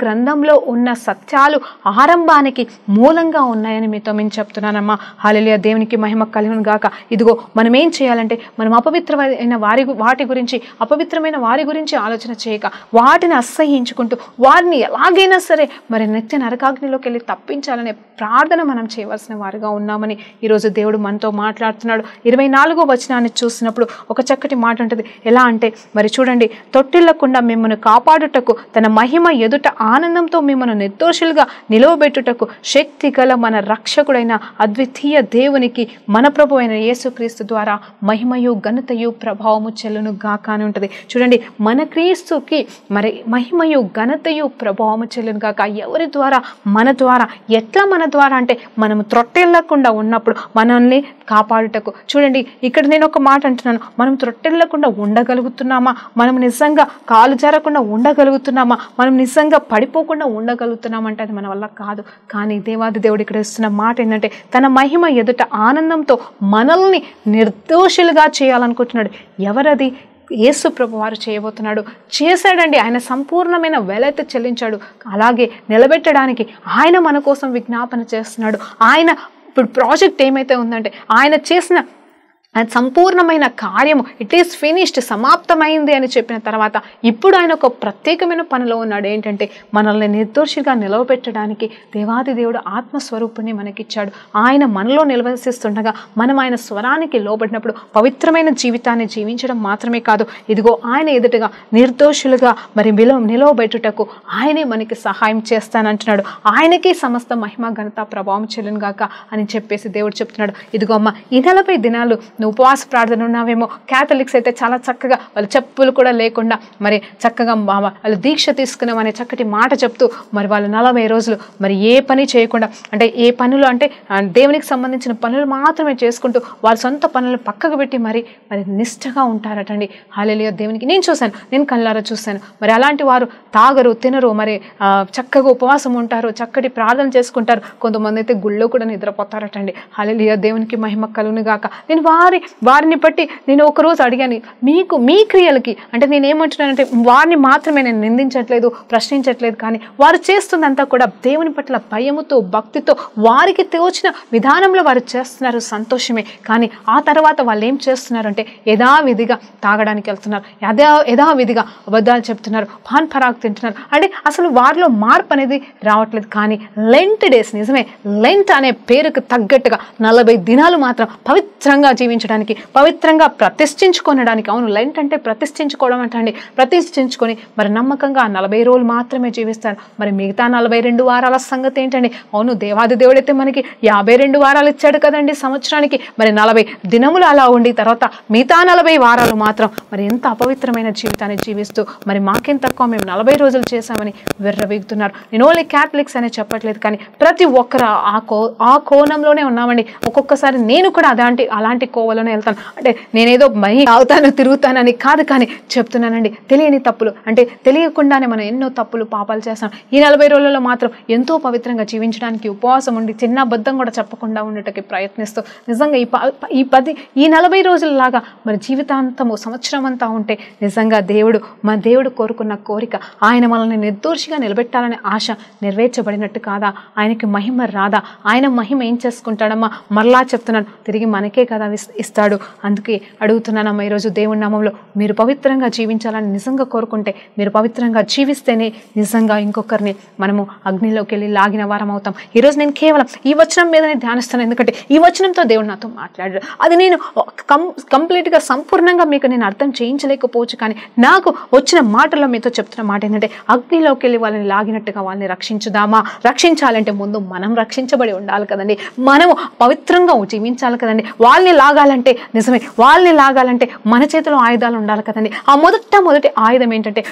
గ్రంథంలో ఉన్న సత్యాలు ఆరంభానికి మూలంగా ఉన్నాయని మీతో నేను చెప్తున్నానమ్మా. హల్లెలూయా, దేవునికి మహిమ కలుగును గాక. ఇదిగో మనం ఏం చేయాలంటే, మనం అపవిత్రమైన వాటి గురించి ఆలోచన చేయక, వాటిని అసహ్యించుకుంటూ వారిని ఎలా ఎలాగైనా సరే మరి నిత్య నరకాగ్నిలోకి వెళ్ళి తప్పించాలనే ప్రార్థన మనం చేయవలసిన వారిగా ఉన్నామని ఈరోజు దేవుడు మనతో మాట్లాడుతున్నాడు. 24వ వచనాన్ని చూసినప్పుడు ఒక చక్కటి మాట ఉంటుంది. ఎలా అంటే మరి చూడండి, తొట్టిల్లకుండా మిమ్మల్ని కాపాడుటకు తన మహిమ ఎదుట ఆనందంతో మిమ్మల్ని నిర్దోషులుగా నిలవబెట్టుటకు శక్తి గల మన రక్షకుడైన అద్వితీయ దేవునికి మన ప్రభు అయిన యేసుక్రీస్తు ద్వారా మహిమయు ఘనతయు ప్రభావము చెల్లును గాక అని ఉంటుంది. చూడండి, మన క్రీస్తుకి మరి మహిమయు ఘనతయు ప్రభావము చెల్లును గాక. ఎవరి ద్వారా? మన ద్వారా. ఎట్లా మన ద్వారా అంటే మనము త్రొట్టెల్లకుండా ఉన్నప్పుడు మనల్ని కాపాడుటకు. చూడండి, ఇక్కడ నేను ఒక మాట అంటున్నాను, మనం త్రొట్టెల్లకుండా ఉండగలుగుతున్నామా? మనం నిజంగా కాలు జారకుండా ఉండగలుగుతున్నామా? మనం నిజంగా పడిపోకుండా ఉండగలుగుతున్నామంటే అది మన వల్ల కాదు. కానీ దేవాది దేవుడు ఇక్కడ ఇస్తున్న మాట ఏంటంటే తన మహిమ ఎదుట ఆనందంతో మనల్ని నిర్దోషులుగా చేయాలనుకుంటున్నాడు. ఎవరది? యేసు ప్రభు వారు చేయబోతున్నాడు. చేశాడండి. ఆయన సంపూర్ణమైన వెలైతే చెల్లించాడు. అలాగే నిలబెట్టడానికి ఆయన మన కోసం విజ్ఞాపన చేస్తున్నాడు. ఆయన ఇప్పుడు ప్రాజెక్ట్ ఏమైతే ఉందంటే ఆయన చేసిన సంపూర్ణమైన కార్యము ఇట్ ఈస్ ఫినిష్డ్, సమాప్తమైంది అని చెప్పిన తర్వాత ఇప్పుడు ఆయన ఒక ప్రత్యేకమైన పనిలో ఉన్నాడు. ఏంటంటే మనల్ని నిర్దోషిగా నిలవబెట్టడానికి దేవాది దేవుడు ఆత్మస్వరూపుని మనకిచ్చాడు. ఆయన మనలో నిలవసిస్తుండగా మనం ఆయన స్వరానికి లోబడినప్పుడు పవిత్రమైన జీవితాన్ని జీవించడం మాత్రమే కాదు, ఇదిగో ఆయన ఎదుటగా నిర్దోషులుగా మరి నిలవబెట్టుటకు ఆయనే మనకి సహాయం చేస్తానంటున్నాడు. ఆయనకి సమస్త మహిమ ఘనత ప్రభావం చెల్లును గాక అని చెప్పేసి దేవుడు చెప్తున్నాడు. ఇదిగో అమ్మ, ఈ 40 దినాలు నువ్వు ఉపవాస ప్రార్థన ఉన్నావేమో. క్యాథలిక్స్ అయితే చాలా చక్కగా వాళ్ళు చెప్పులు కూడా లేకుండా మరి చక్కగా వాళ్ళు దీక్ష తీసుకున్నామనే చక్కటి మాట చెప్తూ మరి వాళ్ళు 40 రోజులు మరి ఏ పని చేయకుండా, అంటే ఏ పనులు అంటే దేవునికి సంబంధించిన పనులు మాత్రమే చేసుకుంటూ వాళ్ళ సొంత పనులు పక్కకు పెట్టి మరి నిష్ఠగా ఉంటారటండి. హల్లెలూయా. దేవునికి నేను చూశాను, నేను కళ్ళారా చూశాను. మరి అలాంటి వారు తాగరు, తినరు, మరి చక్కగా ఉపవాసం ఉంటారు, చక్కటి ప్రార్థన చేసుకుంటారు. కొంతమంది అయితే గుళ్ళో కూడా నిద్రపోతారటండి. హల్లెలూయా. దేవునికి మహిమ కలుగును గాక. నేను వారిని బట్టి నేను ఒకరోజు అడిగాను, మీకు మీ క్రియలకి అంటే నేనేమంటున్నానంటే వారిని మాత్రమే నేను నిందించట్లేదు, ప్రశ్నించట్లేదు, కానీ వారు చేస్తుందంతా కూడా దేవుని పట్ల భయముతో భక్తితో వారికి తోచిన విధానంలో వారు చేస్తున్నారు, సంతోషమే. కానీ ఆ తర్వాత వాళ్ళు ఏం చేస్తున్నారంటే యథావిధిగా తాగడానికి వెళ్తున్నారు, యథావిధిగా అబద్ధాలు చెప్తున్నారు, పాన్ పరాగ్ తింటున్నారు. అంటే అసలు వారిలో మార్పు అనేది రావట్లేదు. కానీ లెంట్ డేస్, నిజమే లెంట్ అనే పేరుకు తగ్గట్టుగా 40 దినాలు మాత్రం పవిత్రంగా జీవించడానికి, పవిత్రంగా ప్రతిష్ఠించుకోవడానికి. అవును, లెంట్ అంటే ప్రతిష్ఠించుకోవడం అంటండి. ప్రతిష్ఠించుకొని మరి నమ్మకంగా 40 రోజులు మాత్రమే జీవిస్తారు. మరి మిగతా 42 వారాల సంగతి ఏంటండి? అవును, దేవాది దేవుడైతే మనకి 52 వారాలు ఇచ్చాడు కదండి సంవత్సరానికి. మరి 40 దినములు అలా ఉండి తర్వాత మిగతా 40 వారాలు మాత్రం మరి ఎంత అపవిత్రమైన జీవితాన్ని జీవిస్తూ మరి మాకేం తక్కువ, మేము 40 రోజులు చేశామని విర్రవీగుతున్నారు. నేను ఓన్లీ క్యాథలిక్స్ అనే చెప్పట్లేదు, కానీ ప్రతి ఒక్కరు ఆ కోణంలోనే ఉన్నామండి. ఒక్కొక్కసారి నేను కూడా అలాంటి కోవలోనే వెళ్తాను. అంటే నేనేదో మై అవుతాను తిరుగుతానని కాదు, కానీ చెప్తున్నానండి, తెలియని తప్పులు అంటే తెలియకుండానే మనం ఎన్నో తప్పులు పాపాలు చేస్తాం. ఈ 40 రోజులలో మాత్రం ఎంతో పవిత్రంగా జీవించడానికి ఉపవాసం ఉండి చిన్న అబద్ధం కూడా చెప్పకుండా ఉండటానికి ప్రయత్నిస్తూ నిజంగా ఈ 40 రోజులలాగా మరి జీవితాంతము సంవత్సరం అంతా ఉంటే నిజంగా మన దేవుడు కోరుకున్న కోరిక, ఆయన మనల్ని నిర్దోషిగా నిలబెట్టాలనే ఆశ నెరవేర్చబడినట్టు కాదా? ఆయనకి మహిమ రాదా? ఆయన మహిమ ఏం చేసుకుంటాడమ్మా? మరలా చెప్తున్నాను, తిరిగి మనకే కదా ఇస్తాడు. అందుకే అడుగుతున్నానమ్మా ఈరోజు దేవుని నామంలో, మీరు పవిత్రంగా జీవించాలని నిజంగా కోరుకుంటే, మీరు పవిత్రంగా జీవిస్తేనే నిజంగా ఇంకొకరిని మనము అగ్నిలోకి వెళ్ళి లాగిన వారం అవుతాం. ఈరోజు నేను కేవలం ఈ వచనం మీదనే ధ్యానిస్తాను, ఎందుకంటే ఈ వచనంతో దేవుడు నాతో మాట్లాడాడు. అది నేను కంప్లీట్గా సంపూర్ణంగా మీకు నేను అర్థం చేయించలేకపోవచ్చు, కానీ నాకు వచ్చిన మాటల్లో మీతో చెప్తున్న మాట ఏంటంటే అగ్నిలోకి వెళ్ళి వాళ్ళని లాగినట్టుగా వాళ్ళని రక్షించుదామా? రక్షించాలంటే ముందు మనం రక్షించబడి ఉండాలి కదండి, మనము పవిత్రంగా జీవించాలి కదండి. వాళ్ళని లాగాలంటే నిజమే, వాళ్ళని లాగాలంటే మన చేతిలో ఆయుధాలు ఉండాలి కదండి. ఆ మొదటి ఆయుధం ఏంటంటే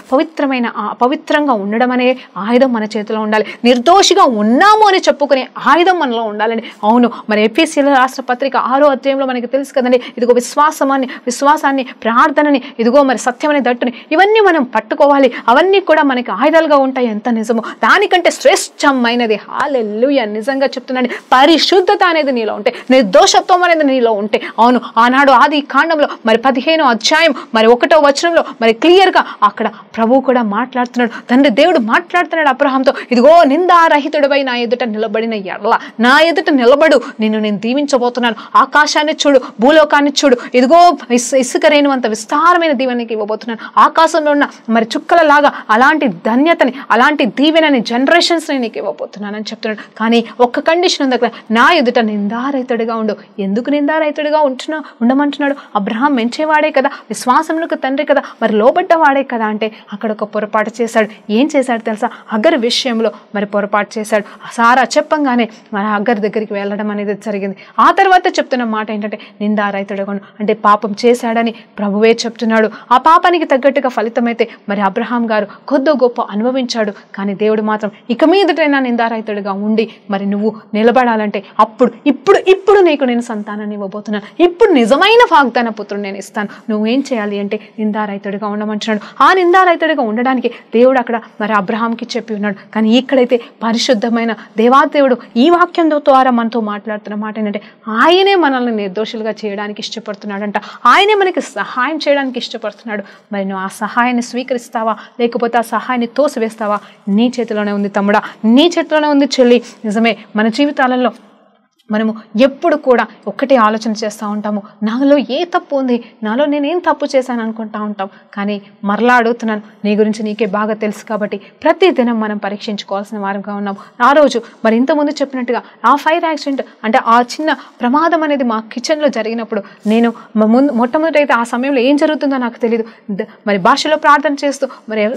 పవిత్రంగా ఉండడం అనే ఆయుధం మన చేతిలో ఉండాలి. నిర్దోషిగా ఉన్నాము అని చెప్పుకునే ఆయుధం మనలో ఉండాలండి. అవును, మరి ఎఫెసీయుల రాష్ట్ర పత్రిక 6వ అధ్యాయంలో మనకి తెలుసు కదండి, ఇదిగో విశ్వాసాన్ని ప్రార్థనని, ఇదిగో మరి సత్యమనే దట్టుని, ఇవన్నీ మనం పట్టుకోవాలి. అవన్నీ కూడా మనకి ఆయుధాలుగా ఉంటాయి. ఎంత నిజమో, దానికంటే శ్రేష్టమైనది హల్లెలూయా నిజంగా చెప్తున్నాను, పరిశుద్ధత అనేది నీలో ఉంటే, నిర్దోషత్వం అనేది నీలో ఉంటే, అవును, ఆనాడు ఆది కాండంలో మరి 15వ అధ్యాయం మరి 1వ వచనంలో మరి క్లియర్గా అక్కడ ప్రభువు కూడా మాట్లాడుతున్నాడు. తండ్రి దేవుడు మాట్లాడుతున్నాడు అబ్రహాంతో, ఇదిగో నిందారహితుడిపై నా ఎదుట నిలబడిన ఎడల, నా ఎదుట నిలబడు, నేను దీవించబోతున్నాను. ఆకాశాన్ని చూడు, భూలోకాన్ని చూడు, ఇదిగో ఇసుక రేణువంత విస్తారమైన దీవెనకి ఇవ్వబోతున్నాను. ఆకాశంలో ఉన్న మరి చుక్కలలాగా అలాంటి ధన్యతని, అలాంటి దీవెనని, జనరేషన్స్ని నీకు ఇవ్వబోతున్నానని చెప్తున్నాడు. కానీ ఒక్క కండిషన్ ఉంది అక్కడ, నా ఎదుట నిందారహితుడిగా ఉండు. ఎందుకు నిందారహితుడిగా ఉండమంటున్నాడు? అబ్రహాం మెంచేవాడే కదా, విశ్వాసములకు తండ్రి కదా, మరి లోబడ్డవాడే కదా అంటే అక్కడ ఒక పొరపాటు చేశాడు. ఏం చేశాడు తెలుసా? హగ్గర్ విషయంలో మరి పొరపాటు చేశాడు. సారా చెప్పంగానే మరి హగ్గర్ దగ్గరికి వెళ్ళడం అనేది జరిగింది. ఆ తర్వాత చెప్తున్న మాట ఏంటంటే నిందారహితుడిగా ఉండు అంటే పాపం చేశాడని ప్రభువే చెప్తున్నాడు. ఆ పాపానికి తగ్గట్టుగా ఫలితమైతే మరి అబ్రహాం గారు కొద్దో గొప్ప అనుభవించాడు. కానీ దేవుడు మాత్రం ఇక మీదటైనా నిందారహితుడిగా ఉండి మరి నువ్వు నిలబడాలంటే ఇప్పుడు నీకు నేను సంతానాన్ని ఇవ్వబోతున్నాను, ఇప్పుడు నిజమైన వాగ్దాన పుత్రుడు నేను ఇస్తాను, నువ్వేం చేయాలి అంటే నిందారహితుడిగా ఉండమంటున్నాడు. ఆ నిందారహితుడిగా ఉండడానికి దేవుడు అక్కడ మరి అబ్రహాంకి చెప్పి ఉన్నాడు. కానీ ఇక్కడైతే పరిశుద్ధమైన దేవాదేవుడు ఈ వాక్యం ద్వారా మనతో మాట్లాడుతున్న మాట ఏంటంటే ఆయనే మనల్ని నిర్దోషులుగా చేయడానికి ఇష్టపడుతున్నాడంట. ఆయనే మనకి సహాయం చేయడానికి ఇష్టపడుతున్నాడు. మరి నువ్వు ఆ సహాయాన్ని స్వీకరిస్తావా, లేకపోతే ఆ సహాయాన్ని తోసివేస్తావా? నీ చేతిలోనే ఉంది తమ్ముడా, నీ చేతిలోనే ఉంది చెల్లి. నిజమే, మన జీవితాలలో మనము ఎప్పుడు కూడా ఒక్కటే ఆలోచన చేస్తూ ఉంటాము, నాలో ఏ తప్పు ఉంది, నాలో నేనేం తప్పు చేశాను అనుకుంటా ఉంటాం. కానీ మరలా అడుగుతున్నాను, నీ గురించి నీకే బాగా తెలుసు కాబట్టి ప్రతి దినం మనం పరీక్షించుకోవాల్సిన వారంగా ఉన్నాం. ఆ రోజు మరి ఇంతకుముందు చెప్పినట్టుగా ఆ ఫైర్ యాక్సిడెంట్ అంటే ఆ చిన్న ప్రమాదం అనేది మా కిచెన్లో జరిగినప్పుడు నేను మొట్టమొదటి ఆ సమయంలో ఏం జరుగుతుందో నాకు తెలియదు. మరి భాషలో ప్రార్థన చేస్తూ మరి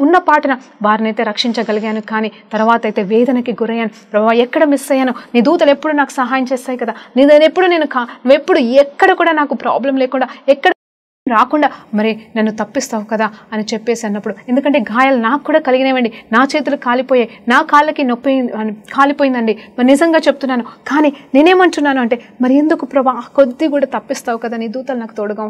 ఉన్న పాటన వారినైతే రక్షించగలిగాను. కానీ తర్వాత అయితే వేదనకి గురయ్యాను. ప్రభావ ఎక్కడ మిస్ అయ్యాను, నీ దూతలు ఎప్పుడు నాకు సహాయం చేస్తాయి కదా, నువ్వెప్పుడు ఎక్కడ కూడా నాకు ప్రాబ్లం లేకుండా ఎక్కడ రాకుండా మరి నన్ను తప్పిస్తావు కదా అని చెప్పేసి అన్నప్పుడు, ఎందుకంటే గాయాలు నాకు కూడా కలిగినవండి, నా చేతులు కాలిపోయాయి, నా కాళ్ళకి నొప్పి కాలిపోయిందండి. మరి నిజంగా చెప్తున్నాను. కానీ నేనేమంటున్నాను అంటే మరి ఎందుకు ప్రభా కొద్ది కూడా తప్పిస్తావు కదా, నీ దూతలు నాకు తోడుగా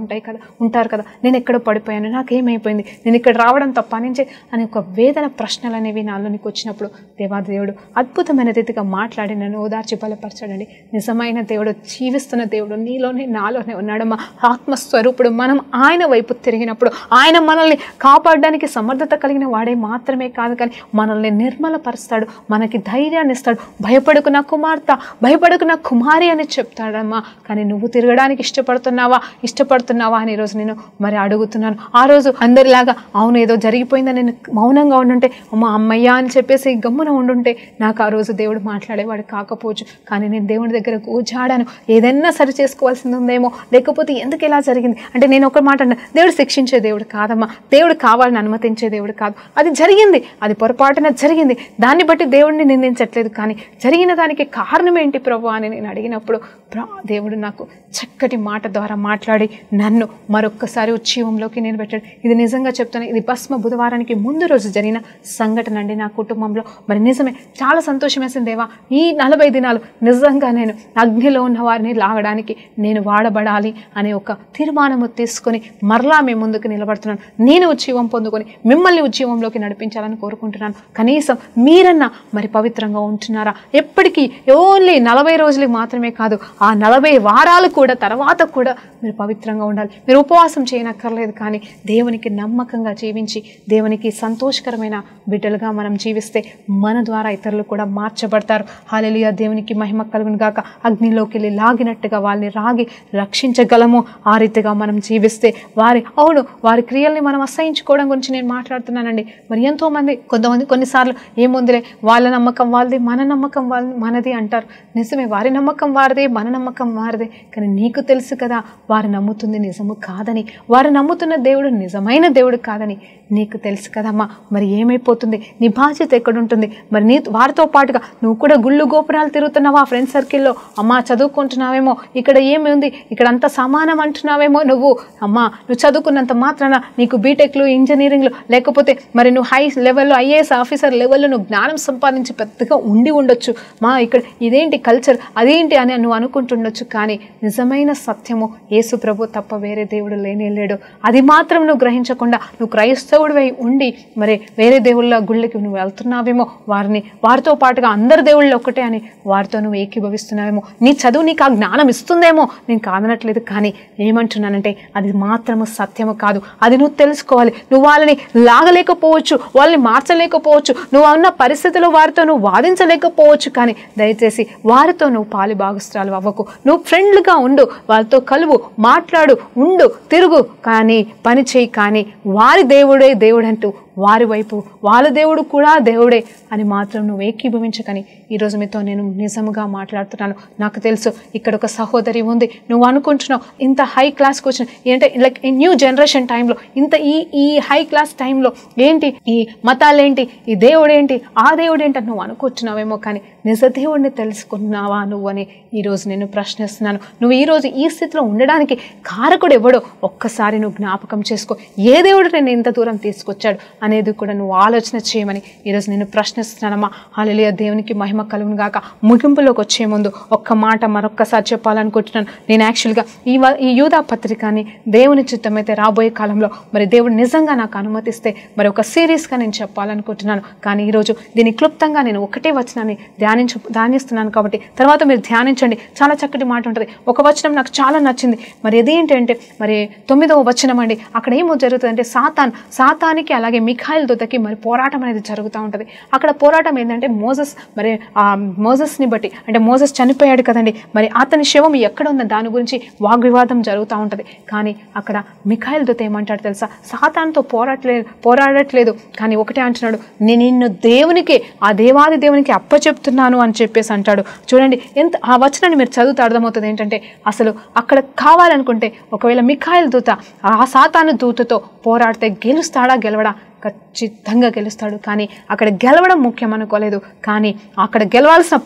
ఉంటారు కదా, నేను ఎక్కడో పడిపోయాను, నాకేమైపోయింది, నేను ఇక్కడ రావడం తప్ప నుంచి అని ఒక వేదన ప్రశ్నలు అనేవి నాలోనికి వచ్చినప్పుడు దేవాదేవుడు అద్భుతమైన రీతిగా మాట్లాడి నన్ను ఓదార్చి బలపరచాడండి. నిజమైన దేవుడు, జీవిస్తున్న దేవుడు నీలోనే నాలోనే ఉన్నాడమ్మా. ఆత్మస్వరూపుడు. మనం ఆయన వైపు తిరిగినప్పుడు ఆయన మనల్ని కాపాడడానికి సమర్థత కలిగిన వాడే మాత్రమే కాదు, కానీ మనల్ని నిర్మలపరుస్తాడు, మనకి ధైర్యాన్ని ఇస్తాడు. భయపడుకున్న కుమార్తె, భయపడుకున్న కుమారి అని చెప్తాడమ్మా. కానీ నువ్వు తిరగడానికి ఇష్టపడుతున్నావా అని ఈరోజు నేను మరి అడుగుతున్నాను. ఆ రోజు అందరిలాగా అవును ఏదో జరిగిపోయిందని నేను మౌనంగా ఉండుంటే, అమ్మయ్యా అని చెప్పేసి గమ్మున ఉండుంటే నాకు ఆ రోజు దేవుడు మాట్లాడేవాడు కాకపోవచ్చు. కానీ నేను దేవుడి దగ్గర కూర్చాడాను, ఏదైనా సరి చేసుకోవాల్సింది ఉందేమో, లేకపోతే ఎందుకు ఇలా జరిగింది అంటే నేను ఒక మాట అన్నా, దేవుడు శిక్షించే దేవుడు కాదమ్మా, దేవుడు కావాలని అనుమతించే దేవుడు కాదు. అది జరిగింది, అది పొరపాటున జరిగింది, దాన్ని బట్టి దేవుడిని నిందించట్లేదు. కానీ జరిగిన దానికి కారణం ఏంటి ప్రభు అని నేను అడిగినప్పుడు దేవుడు నాకు చక్కటి మాట ద్వారా మాట్లాడి నన్ను మరొక్కసారి ఉజ్జీవంలోకి నేను పెట్టాడు. ఇది నిజంగా చెప్తాను, ఇది భస్మ బుధవారానికి ముందు రోజు జరిగిన సంఘటన అండి నా కుటుంబంలో. మరి నిజమే, చాలా సంతోషం వేసింది. దేవా, ఈ 40 దినాలు నిజంగా నేను అగ్నిలో ఉన్న వారిని లాగడానికి నేను వాడబడాలి అనే ఒక తీర్మానము తీసుకొని మరలా మేము ముందుకు నిలబడుతున్నాను. నేను ఉజ్జీవం పొందుకొని మిమ్మల్ని ఉజ్జీవంలోకి నడిపించాలని కోరుకుంటున్నాను. కనీసం మీరన్నా మరి పవిత్రంగా ఉంటున్నారా? ఎప్పటికీ ఓన్లీ 40 రోజులకి మాత్రమే కాదు, ఆ 40 వారాలు కూడా తర్వాత కూడా మీరు పవిత్రంగా ఉండాలి. మీరు ఉపవాసం చేయనక్కర్లేదు, కానీ దేవునికి నమ్మకంగా జీవించి దేవునికి సంతోషకరమైన బిడ్డలుగా మనం జీవిస్తే మన ద్వారా ఇతరులు కూడా మార్చబడతారు. హల్లెలూయా, దేవునికి మహిమ కలుగును గాక. అగ్నిలోకి వెళ్ళి లాగినట్టుగా వాళ్ళని రాగి రక్షించగలము. ఆ రీతిగా మనం జీవిస్తే వారి క్రియల్ని మనం అసహించుకోవడం గురించి నేను మాట్లాడుతున్నానండి. మరి ఎంతోమంది కొన్నిసార్లు ఏముందిలే, వాళ్ళ నమ్మకం వాళ్ళది, మన నమ్మకం మనది అంటారు. నిజమే, వారి నమ్మకం వారిదే, మన నమ్మకం వారిదే. కానీ నీకు తెలుసు కదా వారు నమ్ముతుంది నిజము కాదని, వారు నమ్ముతున్న దేవుడు నిజమైన దేవుడు కాదని నీకు తెలుసు కదమ్మా. మరి ఏమైపోతుంది, నీ బాధ్యత ఎక్కడుంటుంది? మరి వారితో పాటుగా నువ్వు కూడా గుళ్ళు గోపురాలు తిరుగుతున్నావా ఫ్రెండ్ సర్కిల్లో? అమ్మా చదువుకుంటున్నావేమో, ఇక్కడ ఏమి ఉంది, ఇక్కడ అంత సమానం అంటున్నావేమో నువ్వు. అమ్మా నువ్వు చదువుకున్నంత మాత్రాన నీకు బీటెక్లు, ఇంజనీరింగ్లు, లేకపోతే మరి నువ్వు హై లెవెల్లో ఐఏఎస్ ఆఫీసర్ లెవెల్లో నువ్వు జ్ఞానం సంపాదించి పెద్దగా ఉండొచ్చు. ఇక్కడ ఇదేంటి కల్చర్, అదేంటి అని నువ్వు అనుకుంటుండొచ్చు. కానీ నిజమైన సత్యము యేసు ప్రభు తప్ప వేరే దేవుడు లేనే లేడు. అది మాత్రం నువ్వు గ్రహించకుండా నువ్వు క్రైస్తవుడు క్రైస్తవుడివై ఉండి మరి వేరే దేవుళ్ళ గుళ్ళకి నువ్వు వెళ్తున్నావేమో, వారితో పాటుగా అందరు దేవుళ్ళు ఒక్కటే అని వారితో నువ్వు ఏకీభవిస్తున్నావేమో, నీ చదువు నీకు ఆ జ్ఞానం ఇస్తుందేమో, నేను కాదనట్లేదు. కానీ ఏమంటున్నానంటే అది మాత్రము సత్యము కాదు. అది నువ్వు తెలుసుకోవాలి. నువ్వు వాళ్ళని లాగలేకపోవచ్చు, వాళ్ళని మార్చలేకపోవచ్చు, నువ్వు ఉన్న పరిస్థితిలో వారితో నువ్వు వాదించలేకపోవచ్చు. కానీ దయచేసి వారితో నువ్వు పాలి భాగస్తురాలు అవ్వకు. నువ్వు ఫ్రెండ్లుగా ఉండు, వాళ్ళతో కలువు, మాట్లాడు, ఉండు, తిరుగు, కానీ పని చేయి. కానీ వారి దేవుడే దేవుడంటూ వారి వైపు వాళ్ళ దేవుడు కూడా దేవుడే అని మాత్రం నువ్వు ఏకీభవించకని ఈరోజు మీతో నేను నిజముగా మాట్లాడుతున్నాను. నాకు తెలుసు ఇక్కడ ఒక సహోదరి ఉంది, నువ్వు అనుకుంటున్నావు ఇంత హై క్లాస్కి వచ్చిన ఏంటంటే లైక్ ఈ న్యూ జనరేషన్ టైంలో ఇంత ఈ హై క్లాస్ టైంలో ఏంటి ఈ మతాలేంటి, ఈ దేవుడేంటి, ఆ దేవుడేంటి అని నువ్వు అనుకుంటున్నావేమో. కానీ నిజ దేవుడిని తెలుసుకున్నావా నువ్వు అని ఈరోజు నేను ప్రశ్నిస్తున్నాను. నువ్వు ఈరోజు ఈ స్థితిలో ఉండడానికి కారకుడు ఎవడో ఒక్కసారి నువ్వు జ్ఞాపకం చేసుకో. ఏ దేవుడు నేను ఇంత దూరం తీసుకొచ్చాడు అనేది కూడా నువ్వు ఆలోచన చేయమని ఈరోజు నేను ప్రశ్నిస్తున్నానమ్మా. హల్లెలూయా, దేవునికి మహిమ కలుగును గాక. ముగింపులోకి వచ్చే ముందు ఒక్క మాట మరొక్కసారి చెప్పాలనుకుంటున్నాను. నేను యాక్చువల్గా ఈ యూదా పత్రికని దేవుని చిత్తమైతే రాబోయే కాలంలో మరి దేవుడు నిజంగా నాకు అనుమతిస్తే మరి ఒక సిరీస్గా నేను చెప్పాలనుకుంటున్నాను. కానీ ఈరోజు దీన్ని క్లుప్తంగా నేను ఒకటే వచనాన్ని ధ్యానిస్తున్నాను కాబట్టి తర్వాత మీరు ధ్యానించండి. చాలా చక్కటి మాట ఉంటుంది. ఒక వచనం నాకు చాలా నచ్చింది. మరి అదేంటంటే మరి 9వ వచనం అండి. అక్కడ ఏమో జరుగుతుందంటే సాతానికి అలాగే మిఖాయిల్ దూతకి మరి పోరాటం అనేది జరుగుతూ ఉంటుంది. అక్కడ పోరాటం ఏంటంటే మోసెస్ని బట్టి, అంటే మోసెస్ చనిపోయాడు కదండి, మరి అతని శవం ఎక్కడ ఉందో దాని గురించి వాగ్వివాదం జరుగుతూ ఉంటుంది. కానీ అక్కడ మిఖాయిల్ దూత ఏమంటాడు తెలుసా? సాతాన్తో పోరాడట్లేదు, కానీ ఒకటే అంటున్నాడు, నేను నిన్ను దేవునికి, ఆ దేవాది దేవునికి అప్పచెప్తున్నాను అని చెప్పేసి అంటాడు. చూడండి ఎంత ఆ వచనాన్ని మీరు చదువుతూ అర్థమవుతుంది ఏంటంటే అసలు అక్కడ కావాలనుకుంటే ఒకవేళ మిఖాయిల్ దూత ఆ సాతాను దూతతో పోరాడితే గెలుస్తాడా గెలవడా? ఖచ్చితంగా గెలుస్తాడు. కానీ అక్కడ గెలవడం ముఖ్యం అనుకోలేదు, కానీ అక్కడ గెలవాల్సిన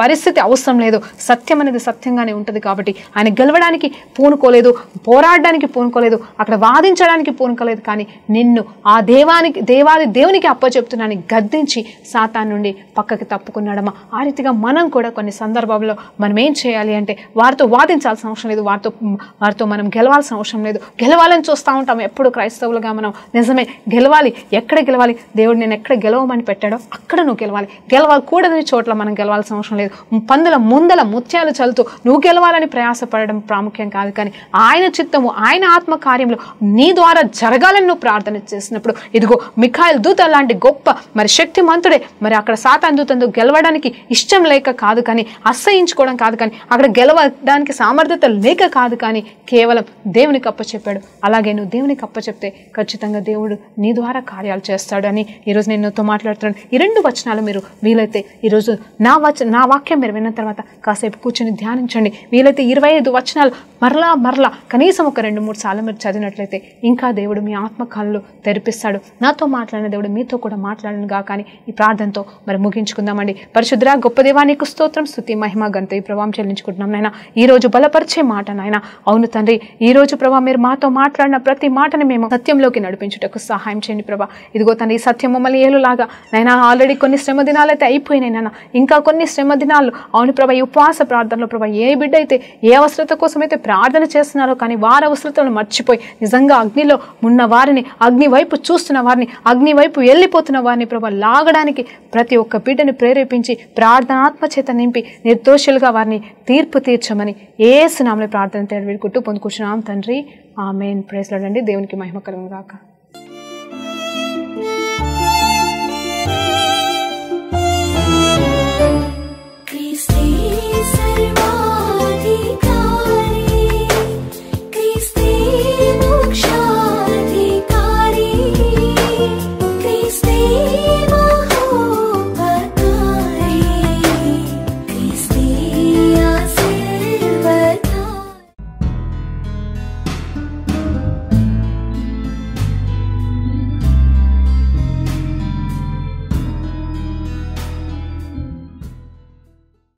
పరిస్థితి అవసరం లేదు. సత్యం అనేది సత్యంగానే ఉంటుంది కాబట్టి ఆయన గెలవడానికి పూనుకోలేదు, పోరాడడానికి పూనుకోలేదు, అక్కడ వాదించడానికి పూనుకోలేదు. కానీ నిన్ను ఆ దేవాది దేవునికి అప్పచెప్తున్నాను గద్దించి సాతాను నుండి పక్కకి తప్పుకున్నాడమ్మా. ఆ రీతిగా మనం కూడా కొన్ని సందర్భాల్లో మనం ఏం చేయాలి అంటే వారితో వాదించాల్సిన అవసరం లేదు, వారితో మనం గెలవాల్సిన అవసరం లేదు. గెలవాలని చూస్తూ ఉంటాం ఎప్పుడు క్రైస్తవులుగా మనం. నిజమే, గెలవాలి. ఎక్కడ గెలవాలి? దేవుడు నేను ఎక్కడ గెలవమని పెట్టాడో అక్కడ నువ్వు గెలవాలి. గెలవకూడదని చోట్ల మనం గెలవాల్సిన అవసరం లేదు. పందుల ముందల ముత్యాలు చల్లుతూ నువ్వు గెలవాలని ప్రయాసపడడం ప్రాముఖ్యం కాదు. కానీ ఆయన చిత్తము, ఆయన ఆత్మ కార్యంలో నీ ద్వారా జరగాలని నువ్వు ప్రార్థన చేసినప్పుడు ఇదిగో మిఖాయిల్ దూత లాంటి గొప్ప మరి శక్తిమంతుడే మరి అక్కడ సాతాను దూతతో గెలవడానికి ఇష్టం లేక కాదు, కానీ అసహించుకోవడం కాదు, కానీ అక్కడ గెలవడానికి సామర్థ్యత లేక కాదు, కానీ కేవలం దేవునికి అప్పచెప్పాడు. అలాగే నువ్వు దేవునికి అప్పచెప్తే ఖచ్చితంగా దేవుడు నీ ద్వారా కార్యాలు చేస్తాడు అని ఈరోజు నేను నీతో మాట్లాడుతున్నాను. ఈ 2 వచనాలు మీరు వీలైతే ఈరోజు నా వాక్యం మీరు విన్న తర్వాత కాసేపు కూర్చొని ధ్యానించండి. వీలైతే 25 వచనాలు మరలా కనీసం ఒక 2-3 సార్లు మీరు చదివినట్లయితే ఇంకా దేవుడు మీ ఆత్మ కళ్ళు తెరిపిస్తాడు. నాతో మాట్లాడిన దేవుడు మీతో కూడా మాట్లాడనుగా. కానీ ఈ ప్రార్థనతో మరి ముగించుకుందామండి. పరిశుద్ధ గొప్ప దేవా, నీకు స్తోత్రం, స్తుతి, మహిమ, ఘనత ఈ ప్రభావం చెల్లించుకుంటున్నాం నాయన. ఈరోజు బలపరిచే మాట నాయన. అవును తండ్రి, ఈరోజు ప్రభా మీరు మాతో మాట్లాడిన ప్రతి మాటని మేము సత్యంలోకి నడిపించుటకు సహాయం చేయండి ప్రభా. ఇదిగో తండ్రి, ఈ సత్యం మమ్మల్ని ఏలులాగా నైనా ఆల్రెడీ కొన్ని శ్రమ దినాలు అయితే అయిపోయినాయి నాన్న, ఇంకా కొన్ని శ్రమ దినాలు అవును ప్రభా. ఈ ఉపవాస ప్రార్థనలో ప్రభా ఏ బిడ్డ అయితే ఏ అవసరత కోసం అయితే ప్రార్థన చేస్తున్నారో కానీ వారి అవసరతలను మర్చిపోయి నిజంగా అగ్నిలో ఉన్న వారిని, అగ్ని వైపు చూస్తున్న వారిని, అగ్ని వైపు వెళ్ళిపోతున్న వారిని ప్రభా లాగడానికి ప్రతి ఒక్క బిడ్డని ప్రేరేపించి ప్రార్థనాత్మ చేత నింపి నిర్దోషులుగా వారిని తీర్పు తీర్చమని యేసు నామములో ప్రార్థన వేడుకుంటూ పొందుకుంటున్నాం తండ్రి. ఆమేన్. ప్రైజ్ లార్డ్ అండి. దేవునికి మహిమ కలుగును గాక.